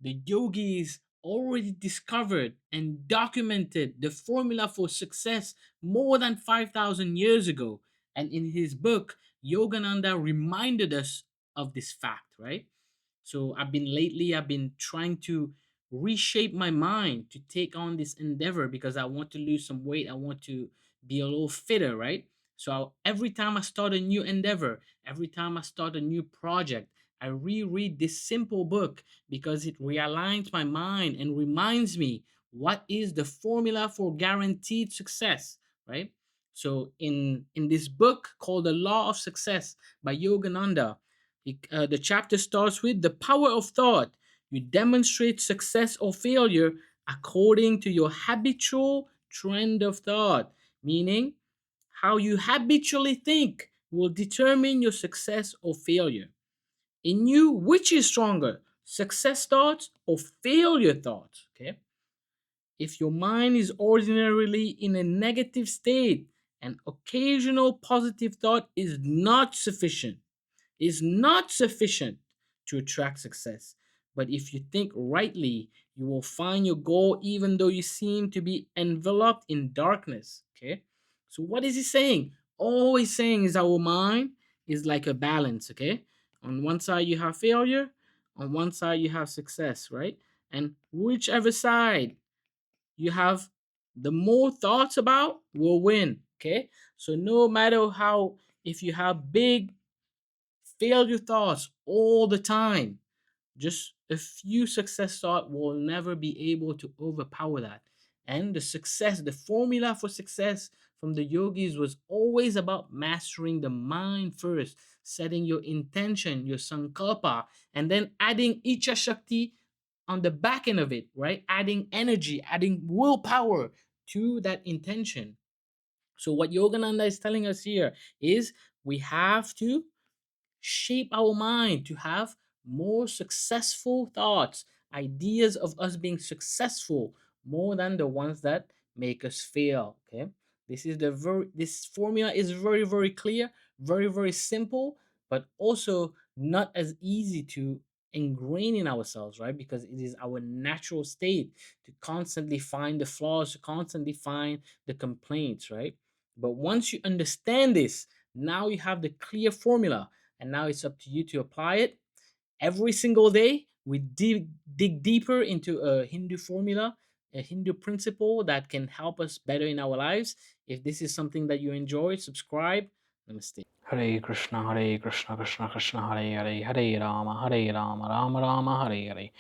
The yogis already discovered and documented the formula for success more than 5,000 years ago. And in his book, Yogananda reminded us of this fact, right? So I've been trying to reshape my mind to take on this endeavor because I want to lose some weight. I want to be a little fitter, right? So every time I start a new endeavor, every time I start a new project, I reread this simple book because it realigns my mind and reminds me what is the formula for guaranteed success, right? So in this book called The Law of Success by Yogananda, the chapter starts with the power of thought. You demonstrate success or failure according to your habitual trend of thought, meaning how you habitually think will determine your success or failure. In you, which is stronger, success thoughts or failure thoughts? Okay. If your mind is ordinarily in a negative state, an occasional positive thought is not sufficient to attract success. But if you think rightly, you will find your goal even though you seem to be enveloped in darkness. Okay? So what is he saying? All he's saying is our mind is like a balance, okay? On one side you have failure, on one side you have success, right? And whichever side you have the more thoughts about will win, okay? So no matter how, if you have big failure thoughts all the time, just a few success thoughts will never be able to overpower that. And the formula for success from the yogis was always about mastering the mind first, setting your intention, your sankalpa, and then adding icha shakti on the back end of it, right? Adding energy, adding willpower to that intention. So what Yogananda is telling us here is we have to shape our mind to have more successful thoughts, ideas of us being successful more than the ones that make us fail. Okay. This formula is very, very clear, very, very simple, but also not as easy to ingrain in ourselves, right? Because it is our natural state to constantly find the flaws, to constantly find the complaints, right? But once you understand this, now you have the clear formula, and now it's up to you to apply it every single day. We dig deeper into a Hindu formula, a Hindu principle that can help us better in our lives. If this is something that you enjoy, subscribe. Namaste. Hare Krishna, Krishna Krishna, Hare Hare, Hare Rama, Rama Rama, Hare Hare.